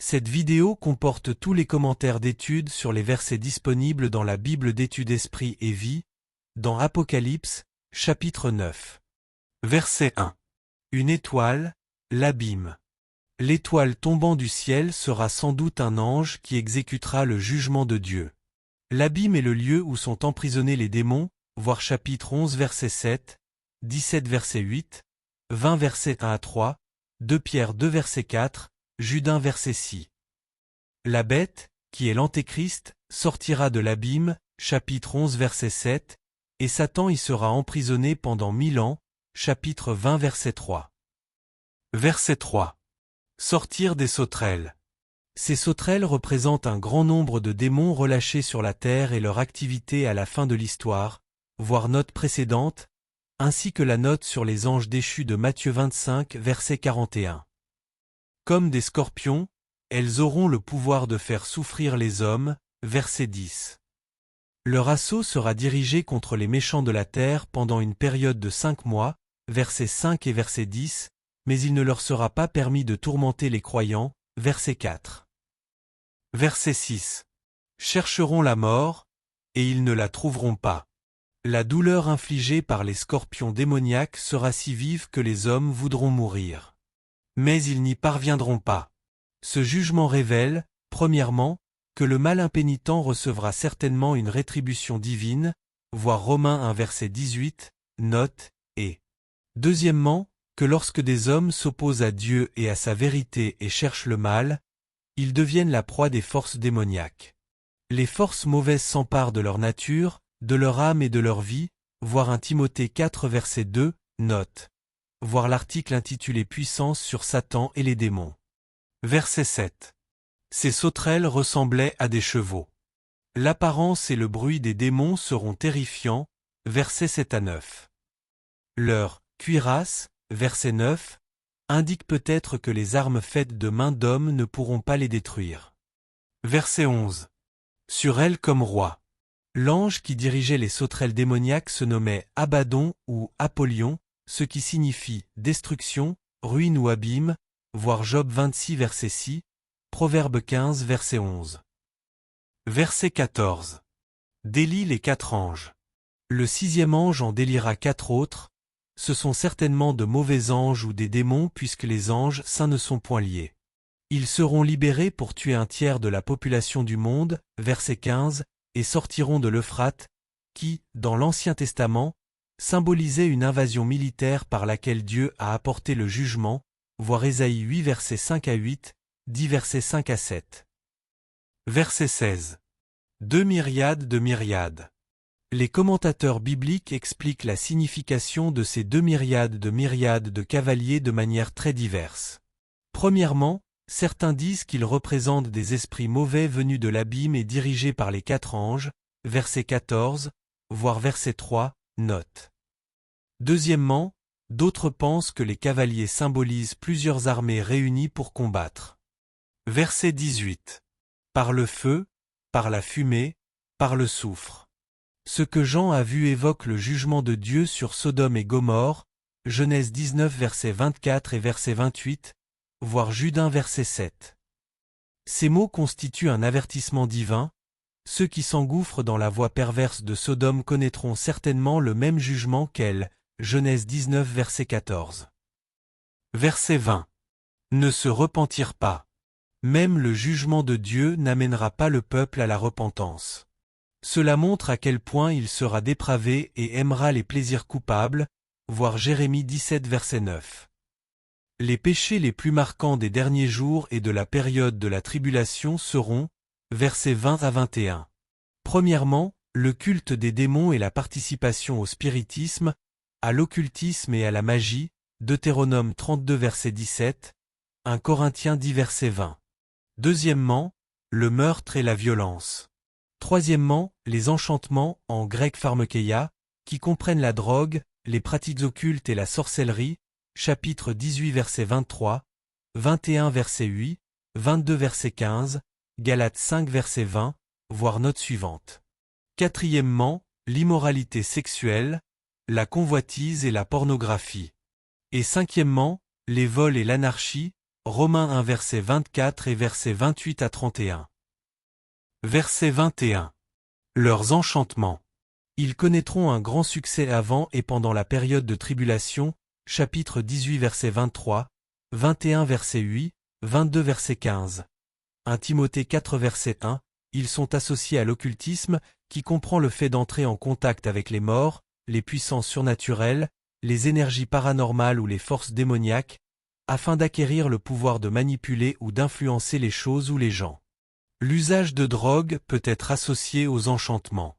Cette vidéo comporte tous les commentaires d'études sur les versets disponibles dans la Bible d'études Esprit et Vie, dans Apocalypse, chapitre 9. Verset 1. Une étoile, l'abîme. L'étoile tombant du ciel sera sans doute un ange qui exécutera le jugement de Dieu. L'abîme est le lieu où sont emprisonnés les démons, voir chapitre 11 verset 7, 17 verset 8, 20 verset 1 à 3, 2 Pierre 2 verset 4, Jude 1 verset 6. La bête, qui est l'Antéchrist, sortira de l'abîme, chapitre 11 verset 7, et Satan y sera emprisonné pendant 1000 ans, chapitre 20 verset 3. Verset 3. Sortir des sauterelles. Ces sauterelles représentent un grand nombre de démons relâchés sur la terre et leur activité à la fin de l'histoire, voir note précédente, ainsi que la note sur les anges déchus de Matthieu 25 verset 41. Comme des scorpions, elles auront le pouvoir de faire souffrir les hommes, verset 10. Leur assaut sera dirigé contre les méchants de la terre pendant une période de 5 mois, versets 5 et verset 10, mais il ne leur sera pas permis de tourmenter les croyants, verset 4. Verset 6. Chercheront la mort, et ils ne la trouveront pas. La douleur infligée par les scorpions démoniaques sera si vive que les hommes voudront mourir. Mais ils n'y parviendront pas. Ce jugement révèle, premièrement, que le mal impénitent recevra certainement une rétribution divine, voir Romains 1 verset 18, note, et deuxièmement, que lorsque des hommes s'opposent à Dieu et à sa vérité et cherchent le mal, ils deviennent la proie des forces démoniaques. Les forces mauvaises s'emparent de leur nature, de leur âme et de leur vie, voir 1 Timothée 4 verset 2, note. Voir l'article intitulé Puissance sur Satan et les démons. Verset 7. Ces sauterelles ressemblaient à des chevaux. L'apparence et le bruit des démons seront terrifiants, versets 7 à 9. Leur cuirasse, verset 9, indique peut-être que les armes faites de mains d'hommes ne pourront pas les détruire. Verset 11. Sur elles comme roi. L'ange qui dirigeait les sauterelles démoniaques se nommait Abaddon ou Apollyon, ce qui signifie destruction, ruine ou abîme, voir Job 26 verset 6, Proverbe 15 verset 11. Verset 14. Délie les 4 anges. Le 6e ange en délira 4 autres, ce sont certainement de mauvais anges ou des démons puisque les anges saints ne sont point liés. Ils seront libérés pour tuer un tiers de la population du monde, verset 15, et sortiront de l'Euphrate, qui, dans l'Ancien Testament, symbolisait une invasion militaire par laquelle Dieu a apporté le jugement, voir Ésaïe 8 versets 5 à 8, 10 versets 5 à 7. Verset 16. 2 myriades de myriades. Les commentateurs bibliques expliquent la signification de ces 2 myriades de cavaliers de manière très diverse. Premièrement, certains disent qu'ils représentent des esprits mauvais venus de l'abîme et dirigés par les 4 anges, verset 14, voire verset 3, note. Deuxièmement, d'autres pensent que les cavaliers symbolisent plusieurs armées réunies pour combattre. Verset 18. Par le feu, par la fumée, par le soufre. Ce que Jean a vu évoque le jugement de Dieu sur Sodome et Gomorrhe, Genèse 19 verset 24 et verset 28, voir Jude 1 verset 7. Ces mots constituent un avertissement divin. Ceux qui s'engouffrent dans la voie perverse de Sodome connaîtront certainement le même jugement qu'elle, Genèse 19 verset 14. Verset 20. Ne se repentir pas. Même le jugement de Dieu n'amènera pas le peuple à la repentance. Cela montre à quel point il sera dépravé et aimera les plaisirs coupables, voir Jérémie 17 verset 9. Les péchés les plus marquants des derniers jours et de la période de la tribulation seront, versets 20 à 21. Premièrement, le culte des démons et la participation au spiritisme, à l'occultisme et à la magie, Deutéronome 32 verset 17, 1 Corinthiens 10 verset 20. Deuxièmement, le meurtre et la violence. Troisièmement, les enchantements, en grec pharmakeia, qui comprennent la drogue, les pratiques occultes et la sorcellerie, chapitre 18 verset 23, 21 verset 8, 22 verset 15, Galates 5 verset 20, voir note suivante. Quatrièmement, l'immoralité sexuelle, la convoitise et la pornographie. Et cinquièmement, les vols et l'anarchie, Romains 1 versets 24 et versets 28 à 31. Verset 21. Leurs enchantements. Ils connaîtront un grand succès avant et pendant la période de tribulation, chapitre 18 verset 23, 21 verset 8, 22 verset 15. 1 Timothée 4 verset 1, ils sont associés à l'occultisme, qui comprend le fait d'entrer en contact avec les morts, les puissances surnaturelles, les énergies paranormales ou les forces démoniaques, afin d'acquérir le pouvoir de manipuler ou d'influencer les choses ou les gens. L'usage de drogue peut être associé aux enchantements.